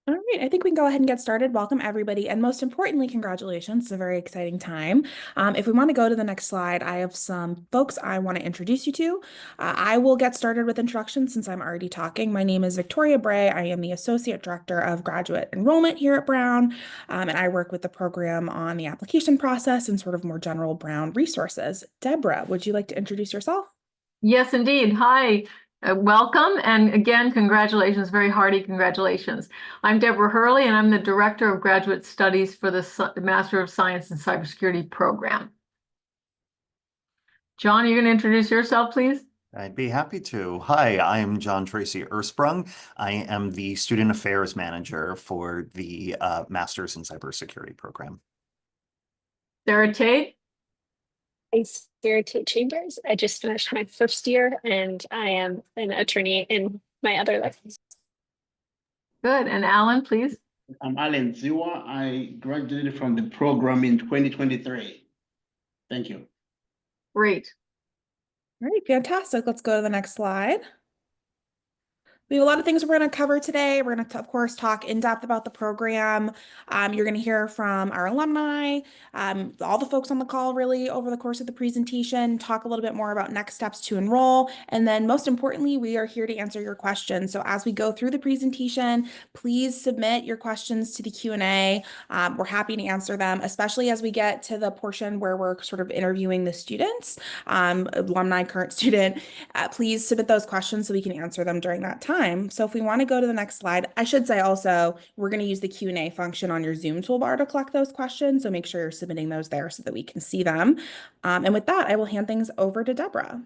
All right, I think we can go ahead and get started. Welcome, everybody. And most importantly, congratulations. It's a very exciting time. If we want to go to the next slide, I have some folks I want to introduce you to. I will get started with introductions since I'm already talking. My name is Victoria Bray. I am the Associate Director of Graduate Enrollment here at Brown, and I work with the program on the application process and sort of more general Brown resources. Deborah, would you like to introduce yourself? Yes, indeed. Hi, welcome. And again, congratulations, very hearty congratulations. I'm Deborah Hurley, and I'm the Director of Graduate Studies for the Master of Science in Cybersecurity program. John, you're going to introduce yourself, please? I'd be happy to. Hi, I'm John Tracy Ersprung. I am the Student Affairs Manager for the Masters in Cybersecurity program. Sarah Tate? Hey, Sarah Tate Chambers. I just finished my first year and I am an attorney in my other life. Good. And Alan, please? I'm Alan Ziwa. I graduated from the program in 2023. Thank you. Great. All right, fantastic. Let's go to the next slide. We have a lot of things we're going to cover today. We're going to, of course, talk in depth about the program. You're going to hear from our alumni, all the folks on the call really over the course of the presentation, talk a little bit more about next steps to enroll. And then most importantly, we are here to answer your questions. So as we go through the presentation, please submit your questions to the Q&A. We're happy to answer them, especially as we get to the portion where we're sort of interviewing the students, alumni, current student. Please submit those questions so we can answer them during that time. So if we want to go to the next slide, I should say also, we're going to use the Q&A function on your Zoom toolbar to collect those questions. So make sure you're submitting those there so that we can see them. And with that, I will hand things over to Deborah.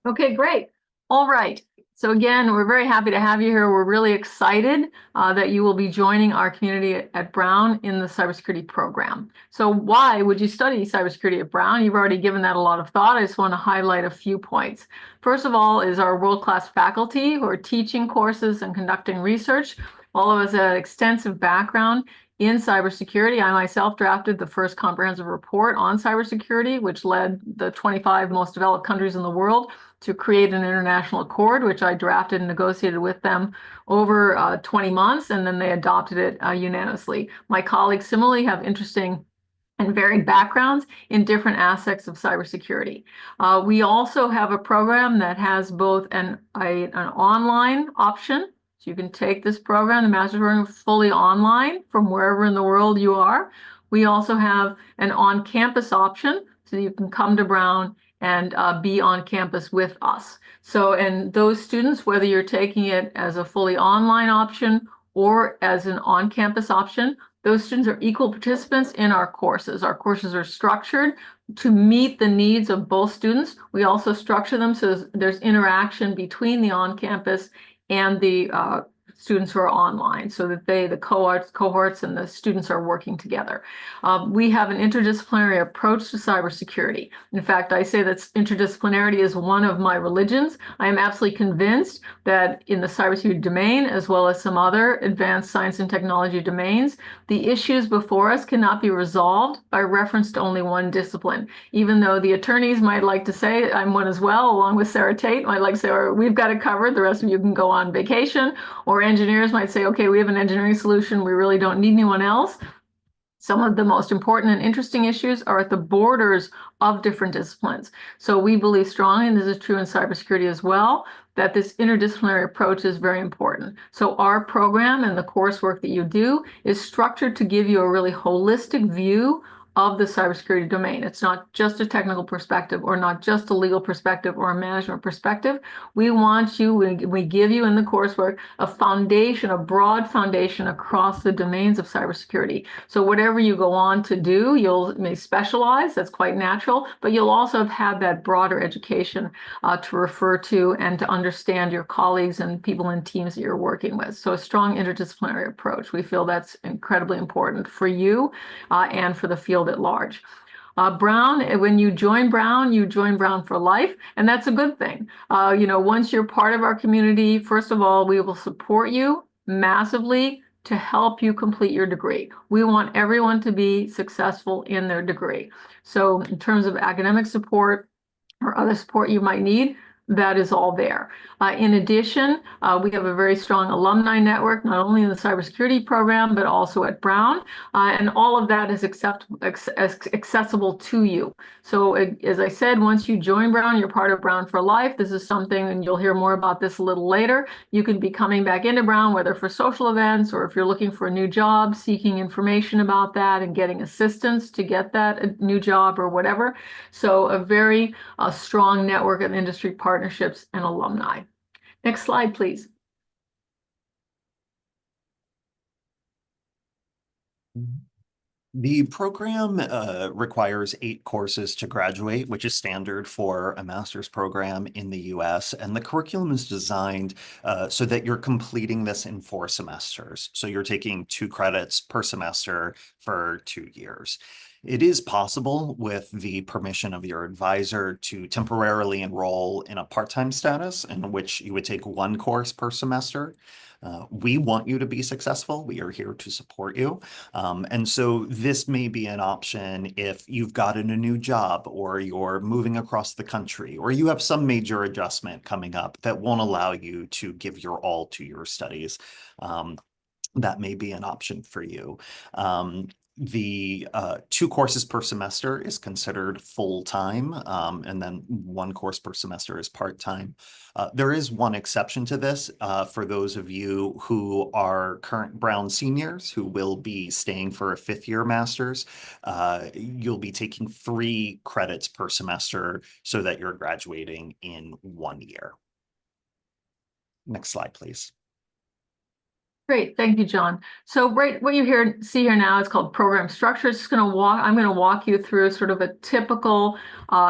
Okay, great. All right. So again, we're very happy to have you here. We're really excited that you will be joining our community at Brown in the cybersecurity program. So why would you study cybersecurity at Brown? You've already given that a lot of thought. I just want to highlight a few points. First of all is our world-class faculty who are teaching courses and conducting research. All of us have an extensive background in cybersecurity. I myself drafted the first comprehensive report on cybersecurity, which led the 25 most developed countries in the world to create an international accord, which I drafted and negotiated with them over 20 months, and then they adopted it unanimously. My colleagues similarly have interesting and varied backgrounds in different aspects of cybersecurity. We also have a program that has both an online option. So you can take this program, the master's program, fully online from wherever in the world you are. We also have an on-campus option, so you can come to Brown and be on campus with us. So, and those students, whether you're taking it as a fully online option or as an on-campus option, those students are equal participants in our courses. Our courses are structured to meet the needs of both students. We also structure them so there's interaction between the on-campus and the students who are online, so that the cohorts and the students are working together. We have an interdisciplinary approach to cybersecurity. In fact, I say that interdisciplinarity is one of my religions. I am absolutely convinced that in the cybersecurity domain, as well as some other advanced science and technology domains, the issues before us cannot be resolved by reference to only one discipline. Even though the attorneys might like to say, I'm one as well, along with Sarah Tate, might like to say, oh, we've got it covered, the rest of you can go on vacation, or engineers might say, okay, we have an engineering solution, we really don't need anyone else. Some of the most important and interesting issues are at the borders of different disciplines. So we believe strongly, and this is true in cybersecurity as well, that this interdisciplinary approach is very important. So our program and the coursework that you do is structured to give you a really holistic view of the cybersecurity domain. It's not just a technical perspective or not just a legal perspective or a management perspective. We want you, we give you in the coursework a foundation, a broad foundation across the domains of cybersecurity. So whatever you go on to do, may specialize, that's quite natural, but you'll also have had that broader education to refer to and to understand your colleagues and people in teams that you're working with. So a strong interdisciplinary approach. We feel that's incredibly important for you and for the field at large. Brown, when you join Brown for life, and that's a good thing. Once you're part of our community, first of all, we will support you massively to help you complete your degree. We want everyone to be successful in their degree. So in terms of academic support or other support you might need, that is all there. In addition, we have a very strong alumni network, not only in the cybersecurity program, but also at Brown. And all of that is accessible to you. So as I said, once you join Brown, you're part of Brown for life. This is something, and you'll hear more about this a little later. You can be coming back into Brown, whether for social events or if you're looking for a new job, seeking information about that and getting assistance to get that new job or whatever. So a very strong network of industry partnerships and alumni. Next slide, please. The program requires 8 courses to graduate, which is standard for a master's program in the US. And the curriculum is designed so that you're completing this in 4 semesters. So you're taking 2 credits per semester for 2 years. It is possible, with the permission of your advisor, to temporarily enroll in a part-time status in which you would take 1 course per semester. We want you to be successful. We are here to support you. And so this may be an option if you've gotten a new job, or you're moving across the country, or you have some major adjustment coming up that won't allow you to give your all to your studies. That may be an option for you. The 2 courses per semester is considered full-time, and then 1 course per semester is part-time. There is one exception to this for those of you who are current Brown seniors who will be staying for a 5th-year master's. You'll be taking 3 credits per semester so that you're graduating in 1 year. Next slide, please. Great, thank you, John. So what you see here now is called program structure. I'm going to walk you through sort of a typical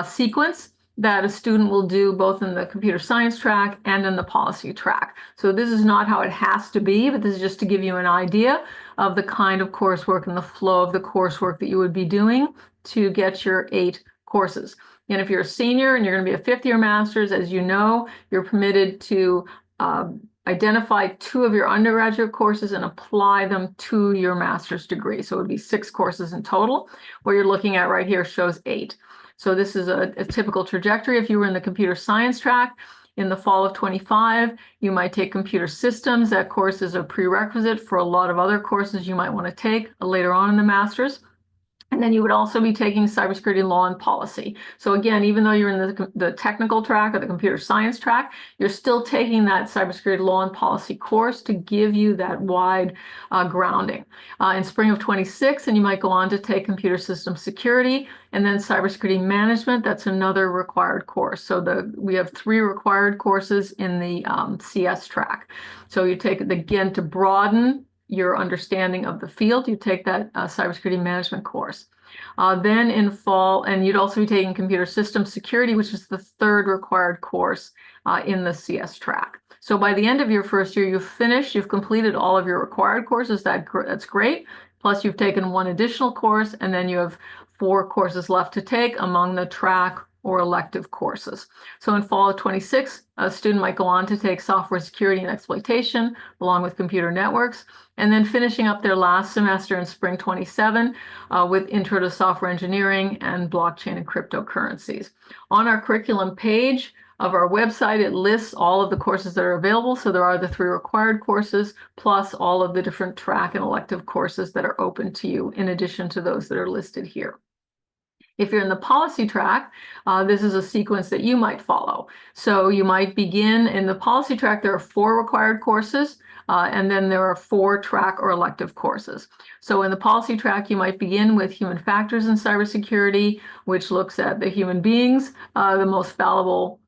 sequence that a student will do both in the computer science track and in the policy track. So this is not how it has to be, but this is just to give you an idea of the kind of coursework and the flow of the coursework that you would be doing to get your 8 courses. And if you're a senior and you're going to be a 5th-year master's, as you know, you're permitted to identify 2 of your undergraduate courses and apply them to your master's degree. So it would be 6 courses in total. What you're looking at right here shows 8. So this is a typical trajectory. If you were in the computer science track, in the fall of 25, you might take computer systems. That course is a prerequisite for a lot of other courses you might want to take later on in the master's. And then you would also be taking cybersecurity law and policy. So again, even though you're in the technical track or the computer science track, you're still taking that cybersecurity law and policy course to give you that wide grounding. In spring of 26, and you might go on to take computer system security and then cybersecurity management. That's another required course. So we have 3 required courses in the CS track. So you take it again to broaden your understanding of the field. You take that cybersecurity management course. Then in fall, and you'd also be taking computer system security, which is the 3rd required course in the CS track. So by the end of your 1st year, you've completed all of your required courses. That's great. Plus you've taken 1 additional course, and then you have 4 courses left to take among the track or elective courses. So in fall of 26, a student might go on to take software security and exploitation along with computer networks, and then finishing up their last semester in spring 27 with intro to software engineering and blockchain and cryptocurrencies. On our curriculum page of our website, it lists all of the courses that are available. So there are the 3 required courses, plus all of the different track and elective courses that are open to you, in addition to those that are listed here. If you're in the policy track, this is a sequence that you might follow. So you might begin in the policy track. There are 4 required courses, and then there are 4 track or elective courses. So in the policy track, you might begin with human factors in cybersecurity, which looks at the human beings, the most fallible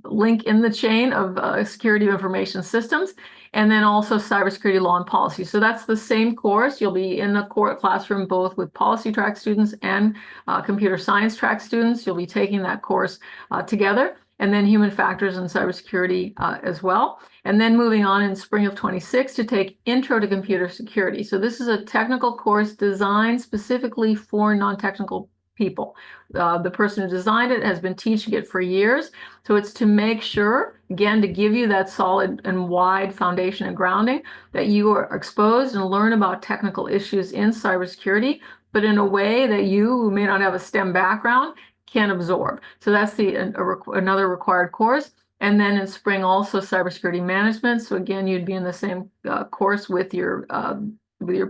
link in the chain of security of information systems, and then also cybersecurity law and policy. So that's the same course. You'll be in the classroom both with policy track students and computer science track students. You'll be taking that course together, and then human factors and cybersecurity as well. And then moving on in spring of 26 to take Intro to Computer Security. So this is a technical course designed specifically for non-technical people. The person who designed it has been teaching it for years. So it's to make sure, again, to give you that solid and wide foundation and grounding, that you are exposed and learn about technical issues in cybersecurity, but in a way that you, who may not have a STEM background, can absorb. So that's another required course. And then in spring also cybersecurity management. So again, you'd be in the same course with your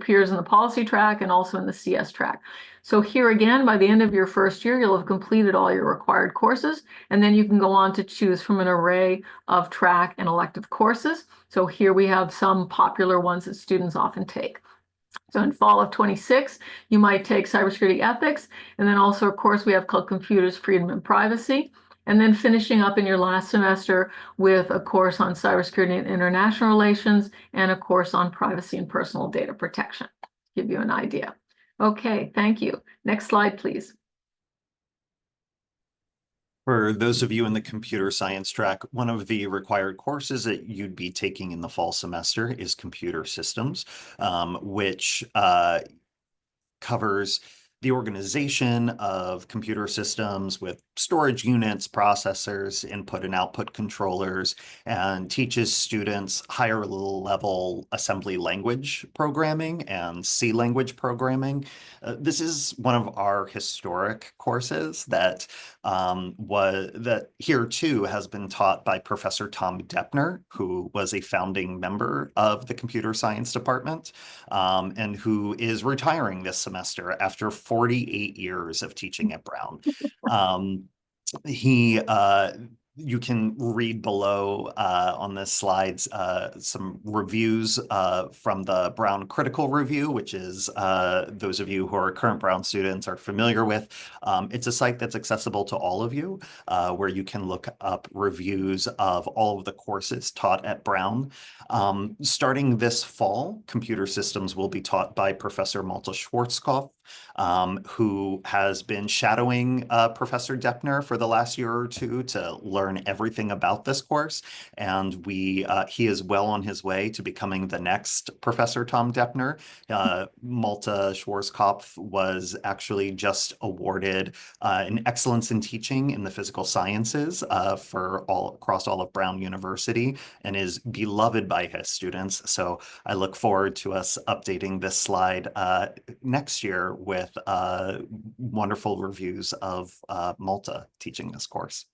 peers in the policy track and also in the CS track. So here again, by the end of your first year, you'll have completed all your required courses, and then you can go on to choose from an array of track and elective courses. So here we have some popular ones that students often take. So in fall of 26, you might take cybersecurity ethics, and then also a course we have called computers, freedom, and privacy. And then finishing up in your last semester with a course on cybersecurity and international relations and a course on privacy and personal data protection. Give you an idea. Okay, thank you. Next slide, please. For those of you in the computer science track, one of the required courses that you'd be taking in the fall semester is computer systems, which covers the organization of computer systems with storage units, processors, input and output controllers, and teaches students higher level assembly language programming and C language programming. This is one of our historic courses that here too has been taught by Professor Tom Deppner, who was a founding member of the computer science department, and who is retiring this semester after 48 years of teaching at Brown. You can read below on the slides some reviews from the Brown Critical Review, which is those of you who are current Brown students are familiar with. It's a site that's accessible to all of you, where you can look up reviews of all of the courses taught at Brown. Starting this fall, computer systems will be taught by Professor Malte Schwarzkopf, who has been shadowing Professor Deppner for the last year or two to learn everything about this course. And he is well on his way to becoming the next Professor Tom Deppner. Malte Schwarzkopf was actually just awarded an Excellence in Teaching in the Physical Sciences across all of Brown University, and is beloved by his students. So I look forward to us updating this slide next year with wonderful reviews of Malta teaching this course.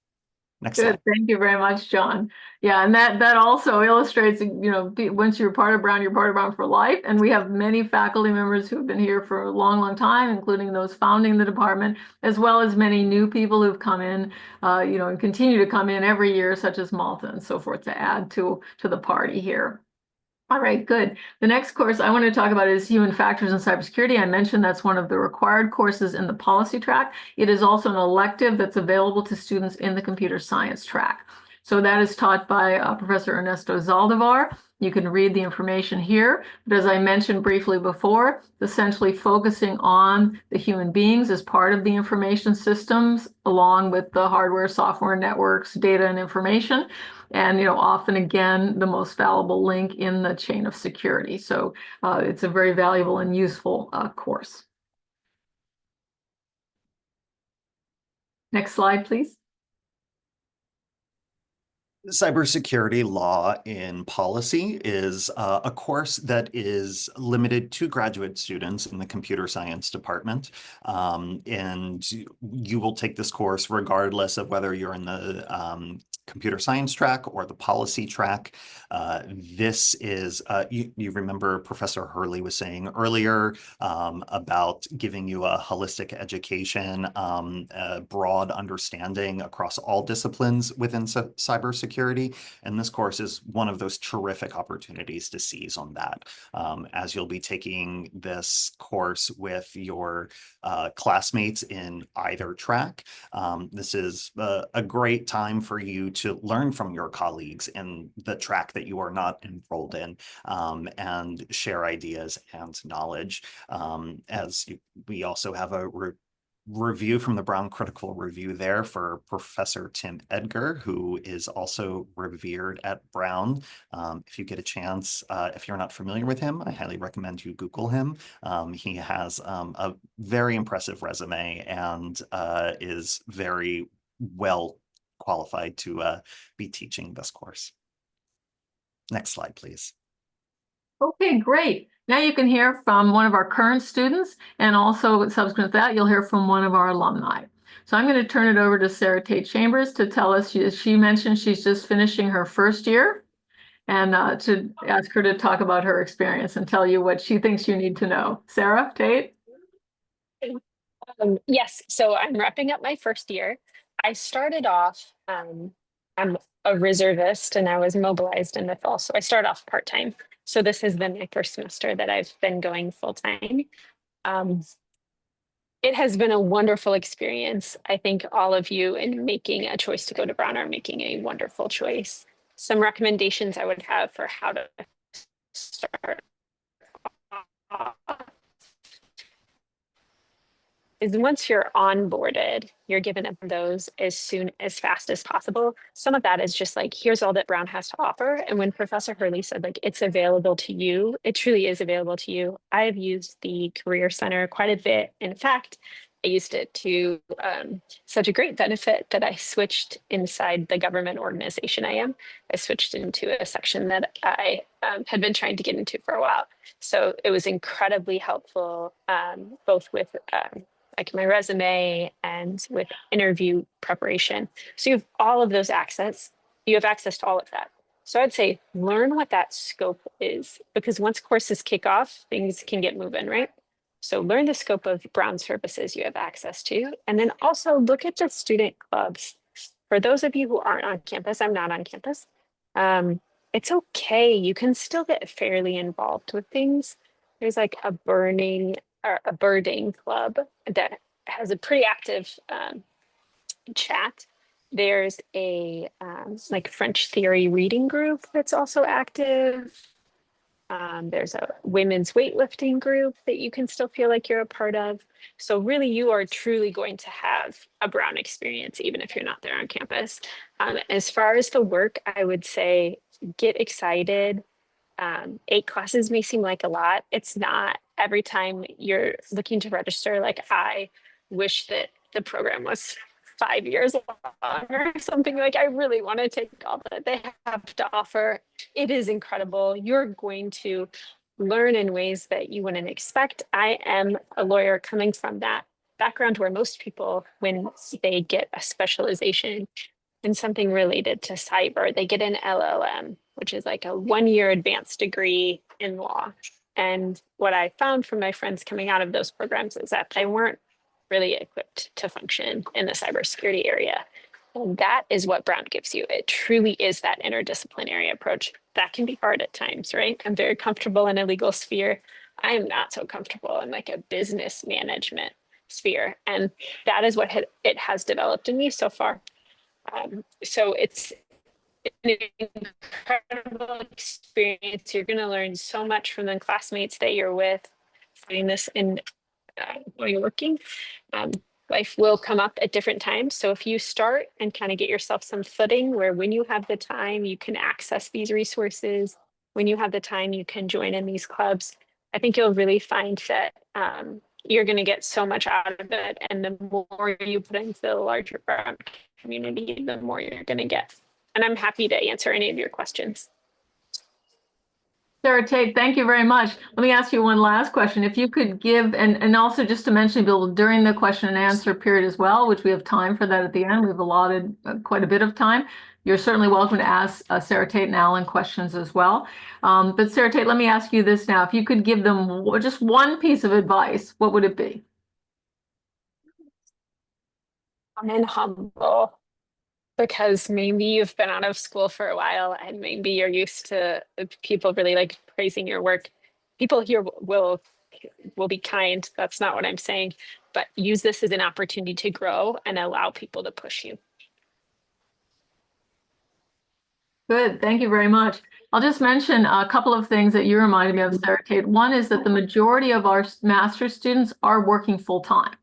Next Good. slide. Thank you very much, John. Yeah, and that also illustrates, once you're part of Brown, you're part of Brown for life. And we have many faculty members who have been here for a long, long time, including those founding the department, as well as many new people who've come in, and continue to come in every year, such as Malta and so forth, to add to the party here. All right, good. The next course I want to talk about is Human Factors in Cybersecurity. I mentioned that's one of the required courses in the policy track. It is also an elective that's available to students in the computer science track. So that is taught by Professor Ernesto Zaldivar. You can read the information here, but as I mentioned briefly before, essentially focusing on the human beings as part of the information systems, along with the hardware, software, networks, data, and information. And often again, the most valuable link in the chain of security. So it's a very valuable and useful course. Next slide, please. Cybersecurity Law in Policy is a course that is limited to graduate students in the computer science department. And you will take this course regardless of whether you're in the computer science track or the policy track. This is, you remember Professor Hurley was saying earlier about giving you a holistic education, a broad understanding across all disciplines within cybersecurity. And this course is one of those terrific opportunities to seize on that. As you'll be taking this course with your classmates in either track, this is a great time for you to learn from your colleagues in the track that you are not enrolled in, and share ideas and knowledge. We also have a review from the Brown Critical Review there for Professor Tim Edgar, who is also revered at Brown. If you get a chance, if you're not familiar with him, I highly recommend you Google him. He has a very impressive resume and is very well qualified to be teaching this course. Next slide, please. Okay, great. Now you can hear from one of our current students, and also subsequent to that, you'll hear from one of our alumni. So I'm going to turn it over to Sarah Tate Chambers to tell us, she mentioned she's just finishing her first year, and to ask her to talk about her experience and tell you what she thinks you need to know. Sarah Tate? Yes, so I'm wrapping up my first year. I started off, I'm a reservist and I was mobilized in the fall. So I started off part-time. So this has been my first semester that I've been going full-time. Um, it has been a wonderful experience. I think all of you in making a choice to go to Brown are making a wonderful choice. Some recommendations I would have for how to start off is once you're onboarded, you're given those as fast as possible. Some of that is just like, here's all that Brown has to offer. And when Professor Hurley said like, it's available to you, it truly is available to you. I have used the Career Center quite a bit. In fact, I used it to such a great benefit that I switched inside the government organization I am. I switched into a section that I had been trying to get into for a while. So it was incredibly helpful, both with like my resume and with interview preparation. So you have all of those access. You have access to all of that. So I'd say learn what that scope is, because once courses kick off, things can get moving, right? So learn the scope of Brown services you have access to, and then also look at the student clubs. For those of you who aren't on campus, I'm not on campus. It's okay. You can still get fairly involved with things. There's like a birding club that has a pretty active chat. There's a like French theory reading group that's also active. There's a women's weightlifting group that you can still feel like you're a part of. So really, you are truly going to have a Brown experience, even if you're not there on campus. As far as the work, I would say get excited. 8 classes may seem like a lot. It's not. Every time you're looking to register, like I wish that the program was 5 years long or something. Like I really want to take all that they have to offer. It is incredible. You're going to learn in ways that you wouldn't expect. I am a lawyer coming from that background where most people, when they get a specialization in something related to cyber, they get an LLM, which is like a 1-year advanced degree in law. And what I found from my friends coming out of those programs is that they weren't really equipped to function in the cybersecurity area. And that is what Brown gives you. It truly is that interdisciplinary approach. That can be hard at times, right? I'm very comfortable in a legal sphere. I am not so comfortable in like a business management sphere. And that is what it has developed in me so far. So it's an incredible experience. You're going to learn so much from the classmates that you're with, doing this in while you're working. Life will come up at different times. So if you start and kind of get yourself some footing where when you have the time, you can access these resources. When you have the time, you can join in these clubs. I think you'll really find that you're going to get so much out of it. And the more you put into the larger Brown community, the more you're going to get. And I'm happy to answer any of your questions. Sarah Tate, thank you very much. Let me ask you one last question. If you could give, and also just to mention, Bill, during the question and answer period as well, which we have time for that at the end, we've allotted quite a bit of time. You're certainly welcome to ask Sarah Tate and Alan questions as well. But Sarah Tate, let me ask you this now. If you could give them just one piece of advice, what would it be? I'm humble. Because maybe you've been out of school for a while and maybe you're used to people really like praising your work. People here will be kind. That's not what I'm saying, but use this as an opportunity to grow and allow people to push you. Good, thank you very much. I'll just mention a couple of things that you reminded me of, Sarah Tate. One is that the majority of our master's students are working full-time.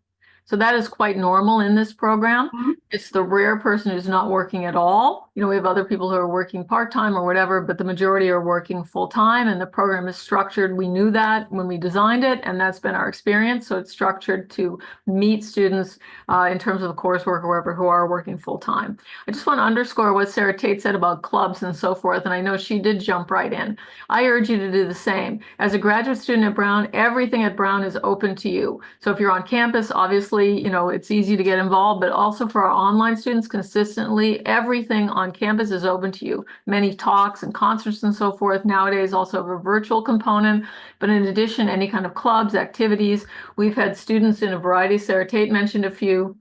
So that is quite normal in this program. It's the rare person who's not working at all. You know, we have other people who are working part-time or whatever, but the majority are working full-time, and the program is structured. We knew that when we designed it, and that's been our experience. So it's structured to meet students in terms of coursework or whatever who are working full-time. I just want to underscore what Sarah Tate said about clubs and so forth, and I know she did jump right in. I urge you to do the same. As a graduate student at Brown, everything at Brown is open to you. So if you're on campus, obviously, obviously, it's easy to get involved, but also for our online students consistently, everything on campus is open to you. Many talks and concerts and so forth nowadays also have a virtual component, but in addition, any kind of clubs, activities, we've had students in a variety, Sarah Tate mentioned a few,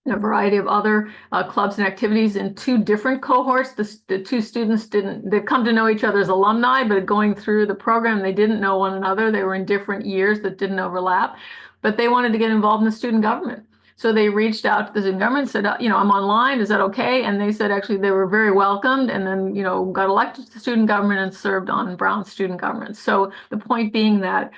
a variety of other clubs and activities in two different cohorts. The two students they've come to know each other as alumni, but going through the program, they didn't know one another. They were in different years that didn't overlap, but they wanted to get involved in the student government. So they reached out to the student government, said, I'm online, is that okay? And they said, actually, they were very welcomed, and then, got elected to student government and served on Brown student government. So the point being that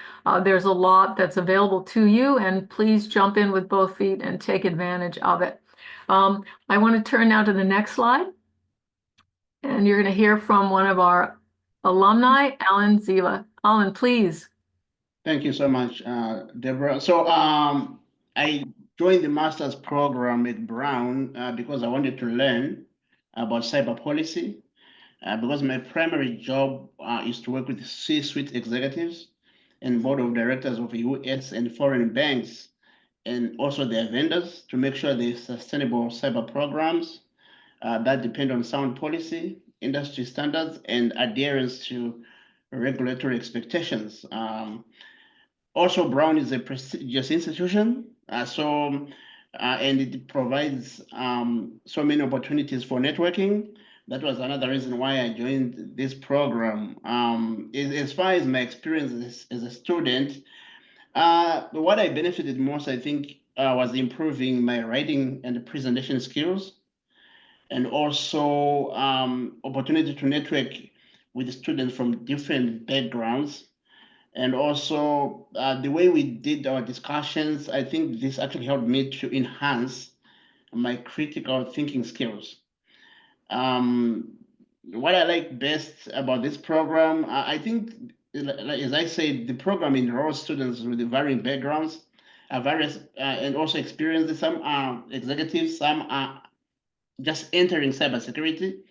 there's a lot that's available to you, and please jump in with both feet and take advantage of it. I want to turn now to the next slide, and you're going to hear from one of our alumni, Alan Ziva. Alan, please. Thank you so much, Deborah. So I joined the master's program at Brown because I wanted to learn about cyber policy, because my primary job is to work with C-suite executives and board of directors of US and foreign banks, and also their vendors, to make sure there's sustainable cyber programs that depend on sound policy, industry standards, and adherence to regulatory expectations. Also, Brown is a prestigious institution, and it provides so many opportunities for networking. That was another reason why I joined this program. As far as my experience as a student, what I benefited most, I think, was improving my writing and presentation skills, and also opportunity to network with students from different backgrounds. And also the way we did our discussions, I think this actually helped me to enhance my critical thinking skills. What I like best about this program, I think, as I said, the program enrolls students with varying backgrounds, various, and also experiences. Some are executives, some are just entering cybersecurity,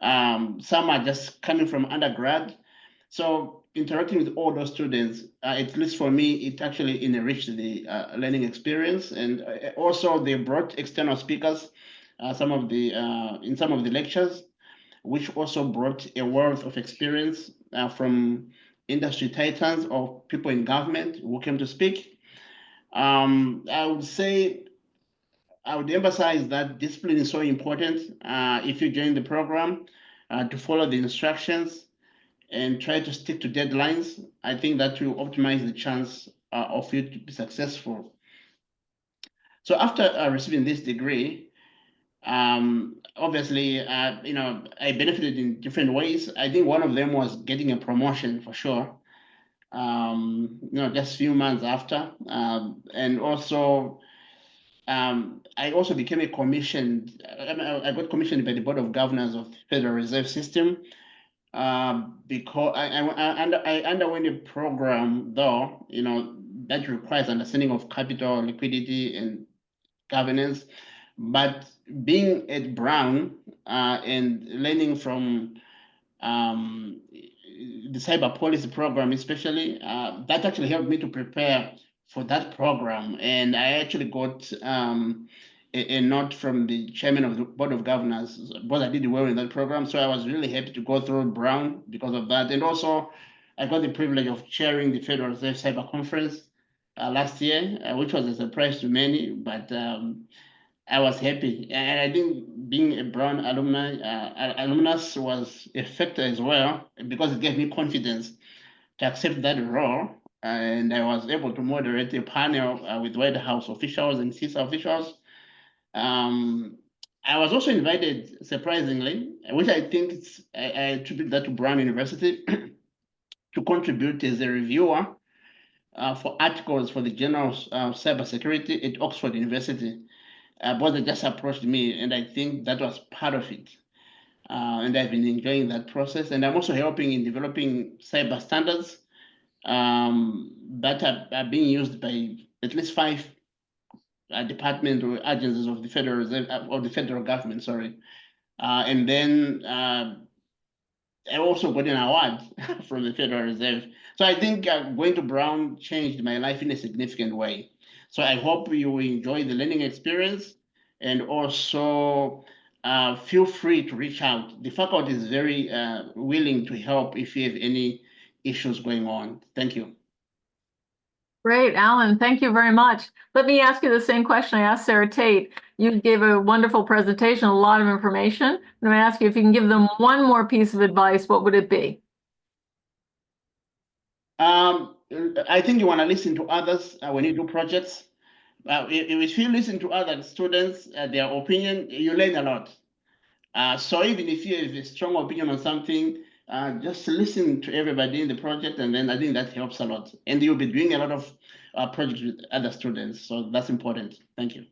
some are just coming from undergrad. So interacting with all those students, at least for me, it actually enriched the learning experience. And also they brought external speakers, in some of the lectures, which also brought a wealth of experience from industry titans or people in government who came to speak. I would emphasize that discipline is so important if you join the program, to follow the instructions and try to stick to deadlines. I think that will optimize the chance of you to be successful. So after receiving this degree, obviously, I benefited in different ways. I think one of them was getting a promotion for sure. Just a few months after, and also I also became a commissioned. I got commissioned by the Board of Governors of the Federal Reserve System, because I underwent a program, though, that requires understanding of capital, liquidity, and governance. But being at Brown and learning from the cyber policy program, especially, that actually helped me to prepare for that program. And I actually got a note from the chairman of the Board of Governors, because I did well in that program. So I was really happy to go through Brown because of that. And also, I got the privilege of chairing the Federal Reserve Cyber Conference last year, which was a surprise to many, but I was happy. And I think being a Brown alumnus was a factor as well, because it gave me confidence to accept that role. And I was able to moderate a panel with White House officials and CISA officials. I was also invited, surprisingly, which I think I attribute that to Brown University, to contribute as a reviewer for articles for the Journal of Cybersecurity at Oxford University. But they just approached me, and I think that was part of it. And I've been enjoying that process. And I'm also helping in developing cyber standards that are being used by at least 5 departments or agencies of the Federal Reserve, or the federal government, sorry. And then I also got an award from the Federal Reserve. So I think going to Brown changed my life in a significant way. So I hope you will enjoy the learning experience, and also feel free to reach out. The faculty is very willing to help if you have any issues going on. Thank you. Great, Alan, thank you very much. Let me ask you the same question I asked Sarah Tate. You gave a wonderful presentation, a lot of information. I'm going to ask you if you can give them one more piece of advice, what would it be? I think you want to listen to others when you do projects. If you listen to other students, their opinion, you learn a lot. So even if you have a strong opinion on something, just listen to everybody in the project, and then I think that helps a lot. And you'll be doing a lot of projects with other students, so that's important. Thank you.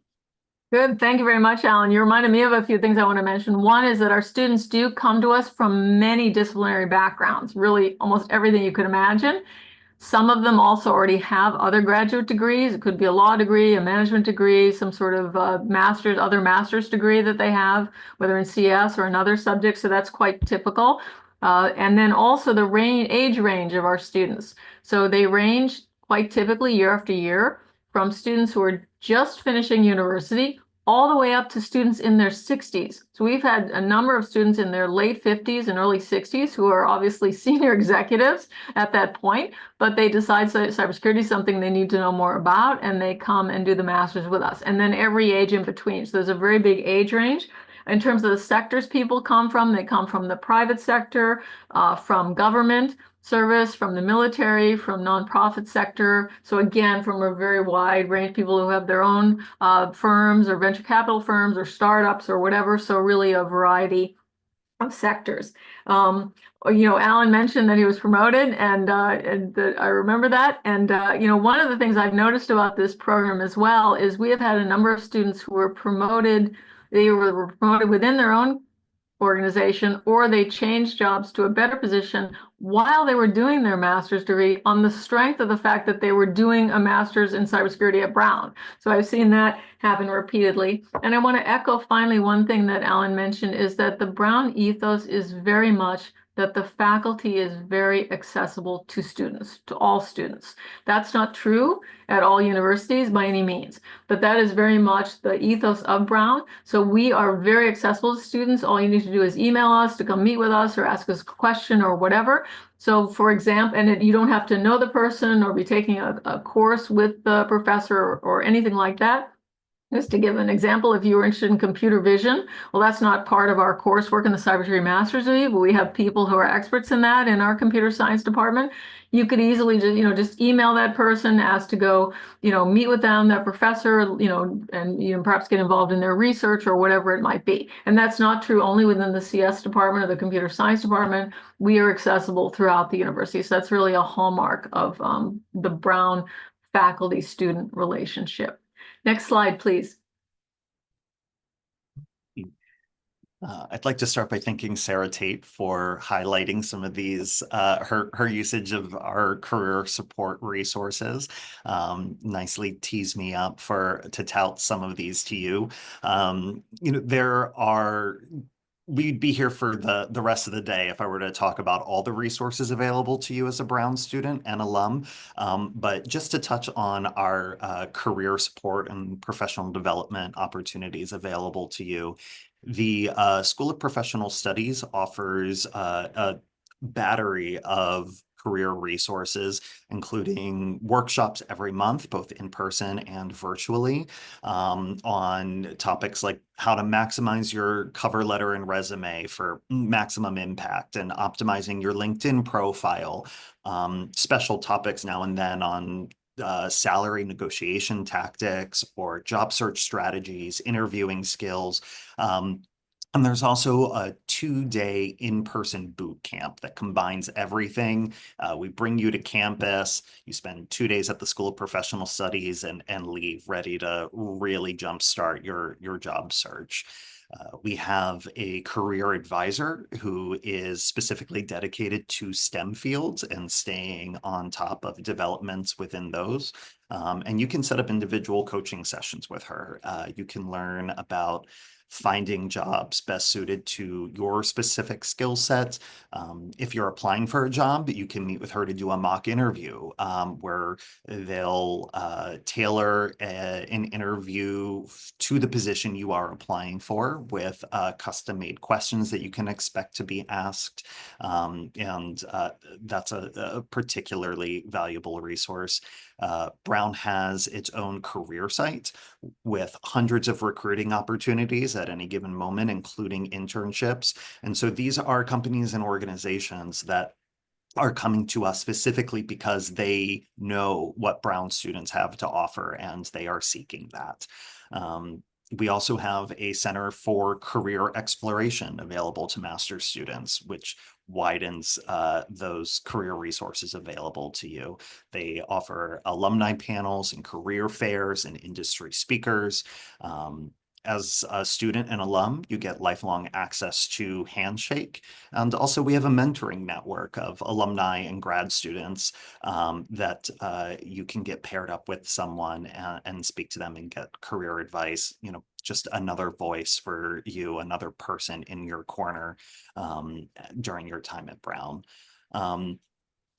Good, thank you very much, Alan. You reminded me of a few things I want to mention. One is that our students do come to us from many disciplinary backgrounds, really almost everything you could imagine. Some of them also already have other graduate degrees. It could be a law degree, a management degree, some sort of other master's degree that they have, whether in CS or another subject. So that's quite typical. And then also the age range of our students. So they range quite typically year after year from students who are just finishing university all the way up to students in their 60s. So we've had a number of students in their late 50s and early 60s who are obviously senior executives at that point, but they decide cybersecurity is something they need to know more about, and they come and do the master's with us. And then every age in between. So there's a very big age range. In terms of the sectors people come from, they come from the private sector, from government service, from the military, from nonprofit sector. So again, from a very wide range, people who have their own firms or venture capital firms or startups or whatever. So really a variety of sectors. Alan mentioned that he was promoted, and I remember that. And one of the things I've noticed about this program as well is we have had a number of students who were promoted. They were promoted within their own organization, or they changed jobs to a better position while they were doing their master's degree on the strength of the fact that they were doing a master's in cybersecurity at Brown. So I've seen that happen repeatedly. And I want to echo finally one thing that Alan mentioned is that the Brown ethos is very much that the faculty is very accessible to students, to all students. That's not true at all universities by any means, but that is very much the ethos of Brown. So we are very accessible to students. All you need to do is email us to come meet with us or ask us a question or whatever. So for example, and you don't have to know the person or be taking a course with the professor or anything like that. Just to give an example, if you were interested in computer vision, well, that's not part of our coursework in the cybersecurity master's degree, but we have people who are experts in that in our computer science department. You could easily just email that person, ask to go, meet with them, that professor, and perhaps get involved in their research or whatever it might be. And that's not true only within the CS department or the computer science department. We are accessible throughout the university. So that's really a hallmark of the Brown faculty-student relationship. Next slide, please. I'd like to start by thanking Sarah Tate for highlighting some of these, her usage of our career support resources. Nicely teased me up to tout some of these to you. We'd be here for the rest of the day if I were to talk about all the resources available to you as a Brown student and alum. But just to touch on our career support and professional development opportunities available to you. The School of Professional Studies offers a battery of career resources, including workshops every month, both in person and virtually, on topics like how to maximize your cover letter and resume for maximum impact and optimizing your LinkedIn profile, special topics now and then on salary negotiation tactics or job search strategies, interviewing skills. And there's also a 2-day in-person boot camp that combines everything. We bring you to campus, you spend 2 days at the School of Professional Studies and leave ready to really jumpstart your job search. We have a career advisor who is specifically dedicated to STEM fields and staying on top of developments within those. And you can set up individual coaching sessions with her. You can learn about finding jobs best suited to your specific skill set. If you're applying for a job, you can meet with her to do a mock interview where they'll tailor an interview to the position you are applying for with custom-made questions that you can expect to be asked. That's a particularly valuable resource. Brown has its own career site with hundreds of recruiting opportunities at any given moment, including internships. And so these are companies and organizations that are coming to us specifically because they know what Brown students have to offer and they are seeking that. We also have a Center for Career Exploration available to master's students, which widens those career resources available to you. They offer alumni panels and career fairs and industry speakers. As a student and alum, you get lifelong access to Handshake. And also we have a mentoring network of alumni and grad students that you can get paired up with someone and speak to them and get career advice, just another voice for you, another person in your corner during your time at Brown.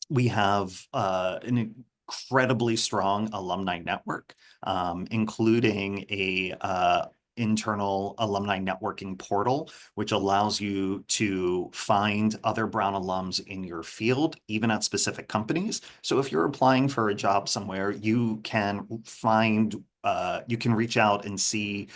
We have an incredibly strong alumni network, including a internal alumni networking portal, which allows you to find other Brown alums in your field, even at specific companies. So if you're applying for a job somewhere, you can reach out and see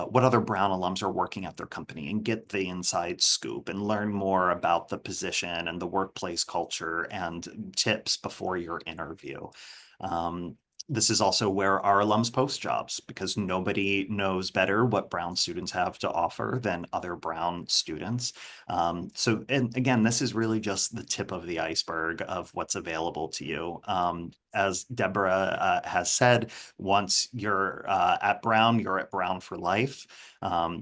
what other Brown alums are working at their company and get the inside scoop and learn more about the position and the workplace culture and tips before your interview. This is also where our alums post jobs, because nobody knows better what Brown students have to offer than other Brown students. And again, this is really just the tip of the iceberg of what's available to you. As Deborah has said, once you're at Brown, you're at Brown for life.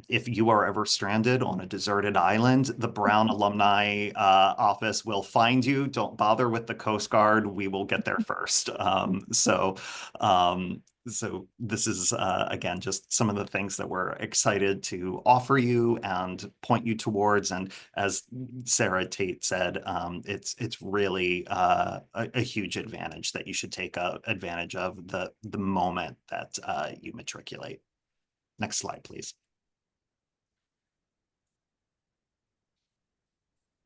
If you are ever stranded on a deserted island, the Brown alumni office will find you. Don't bother with the Coast Guard. We will get there first. So this is, again, just some of the things that we're excited to offer you and point you towards. And as Sarah Tate said, it's really a huge advantage that you should take advantage of the moment that you matriculate. Next slide, please.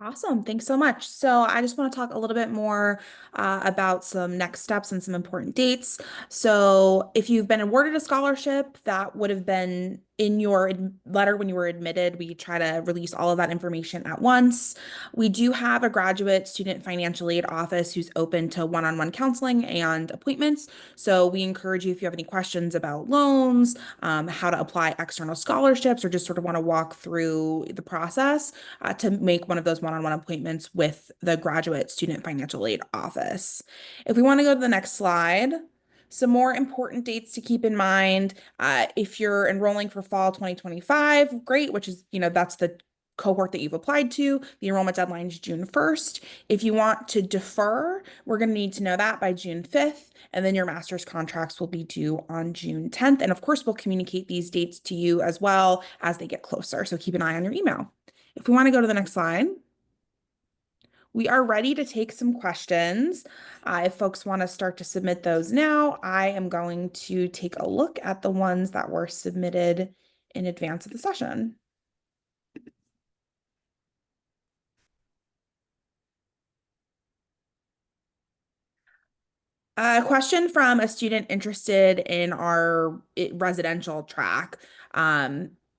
Awesome. Thanks so much. So I just want to talk a little bit more about some next steps and some important dates. So if you've been awarded a scholarship, that would have been in your letter when you were admitted. We try to release all of that information at once. We do have a graduate student financial aid office who's open to one-on-one counseling and appointments. So we encourage you, if you have any questions about loans, how to apply external scholarships, or just sort of want to walk through the process, to make one of those one-on-one appointments with the graduate student financial aid office. If we want to go to the next slide, some more important dates to keep in mind. If you're enrolling for fall 2025, great, which is, that's the cohort that you've applied to. The enrollment deadline is June 1st. If you want to defer, we're going to need to know that by June 5th, and then your master's contracts will be due on June 10th. And of course, we'll communicate these dates to you as well as they get closer. So keep an eye on your email. If we want to go to the next slide, we are ready to take some questions. If folks want to start to submit those now, I am going to take a look at the ones that were submitted in advance of the session. A question from a student interested in our residential track.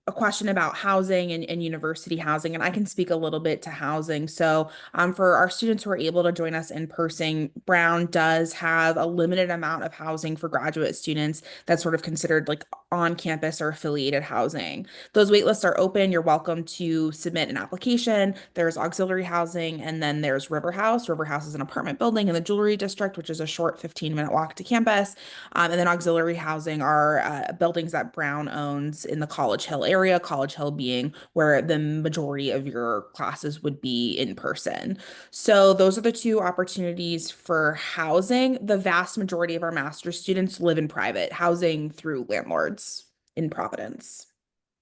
A question about housing and university housing, and I can speak a little bit to housing. So for our students who are able to join us in person, Brown does have a limited amount of housing for graduate students that's sort of considered like on campus or affiliated housing. Those waitlists are open. You're welcome to submit an application. There's auxiliary housing, and then there's River House. River House is an apartment building in the Jewelry District, which is a short 15-minute walk to campus. And then auxiliary housing are buildings that Brown owns in the College Hill area, College Hill being where the majority of your classes would be in person. So those are the two opportunities for housing. The vast majority of our master's students live in private housing through landlords in Providence.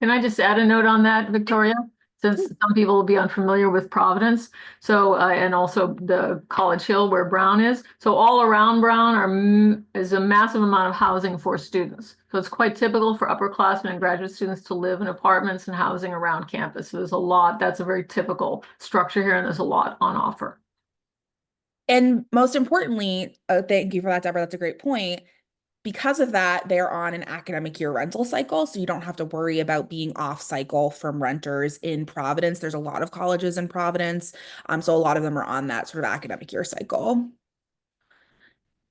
Can I just add a note on that, Victoria? Since some people will be unfamiliar with Providence, so and also the College Hill where Brown is. So all around Brown is a massive amount of housing for students. So it's quite typical for upperclassmen and graduate students to live in apartments and housing around campus. So there's a lot. That's a very typical structure here, and there's a lot on offer. And most importantly, thank you for that, Deborah. That's a great point. Because of that, they're on an academic year rental cycle, so you don't have to worry about being off cycle from renters in Providence. There's a lot of colleges in Providence, so a lot of them are on that sort of academic year cycle.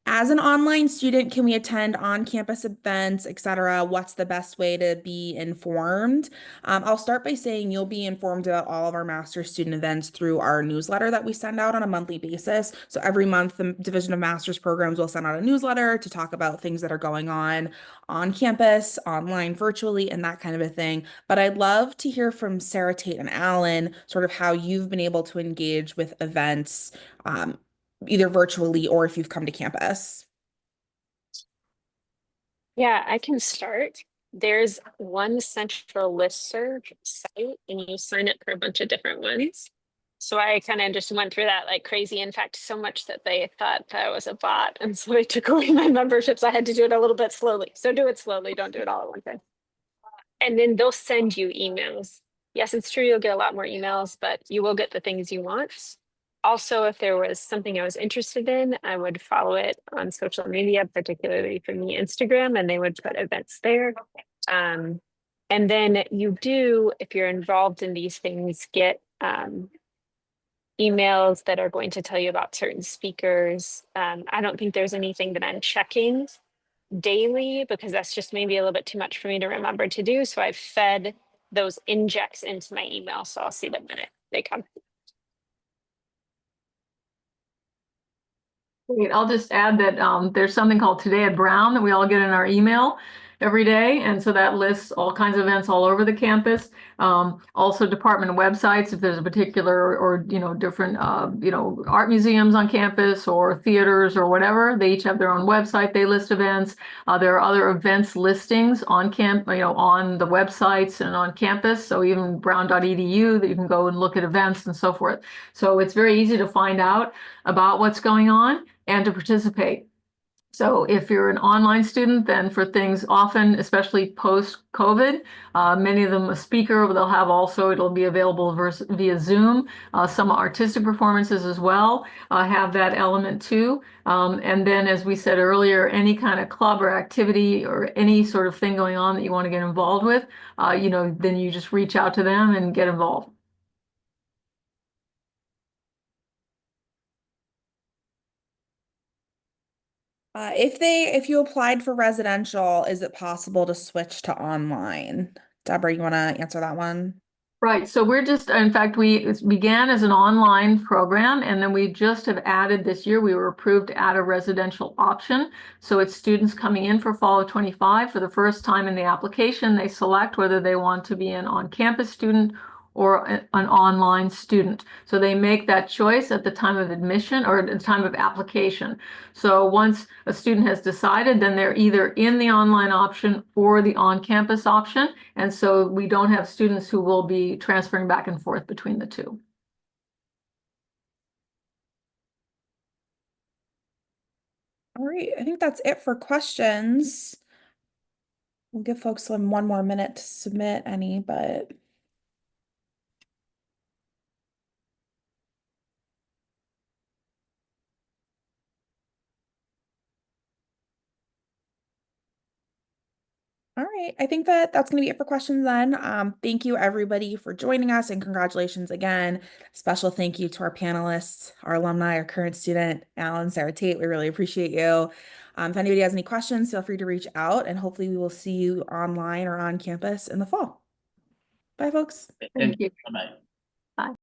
As an online student, can we attend on-campus events, et cetera? What's the best way to be informed? I'll start by saying you'll be informed about all of our master's student events through our newsletter that we send out on a monthly basis. So every month, the Division of Master's Programs will send out a newsletter to talk about things that are going on campus, online, virtually, and that kind of a thing. But I'd love to hear from Sarah, Tate, and Alan, sort of how you've been able to engage with events, either virtually or if you've come to campus. Yeah, I can start. There's one central listserv site, and you sign up for a bunch of different ones. So I kind of just went through that like crazy. In fact, so much that they thought that I was a bot. And so they took away my memberships. I had to do it a little bit slowly. So do it slowly. Don't do it all at one time. And then they'll send you emails. Yes, it's true. You'll get a lot more emails, but you will get the things you want. Also, if there was something I was interested in, I would follow it on social media, particularly for me, Instagram, and they would put events there. And then you do, if you're involved in these things, get emails that are going to tell you about certain speakers. I don't think there's anything that I'm checking daily because that's just maybe a little bit too much for me to remember to do. So I've fed those injects into my email, so I'll see them when they come. Great. I'll just add that there's something called Today at Brown that we all get in our email every day. And so that lists all kinds of events all over the campus. Also department websites, if there's a particular or, different, art museums on campus or theaters or whatever, they each have their own website. They list events. There are other events listings on on the websites and on campus. So even brown.edu that you can go and look at events and so forth. So it's very easy to find out about what's going on and to participate. So if you're an online student, then for things often, especially post-COVID, many of them a speaker, they'll have also, it'll be available via Zoom. Some artistic performances as well have that element too. And then, as we said earlier, any kind of club or activity or any sort of thing going on that you want to get involved with, then you just reach out to them and get involved. If you applied for residential, is it possible to switch to online? Deborah, you want to answer that one? Right. So we're just, in fact, it began as an online program, and then we just have added this year, we were approved to add a residential option. So it's students coming in for fall of 25 for the first time in the application. They select whether they want to be an on-campus student or an online student. So they make that choice at the time of admission or at the time of application. So once a student has decided, then they're either in the online option or the on-campus option. And so we don't have students who will be transferring back and forth between the two. All right, I think that's it for questions. We'll give folks one more minute to submit any, but all right, I think that's going to be it for questions then. Thank you everybody for joining us and congratulations again. Special thank you to our panelists, our alumni, our current student, Alan, Sarah, Tate. We really appreciate you. If anybody has any questions, feel free to reach out and hopefully we will see you online or on campus in the fall. Bye, folks. Thank you. Bye-bye. Bye.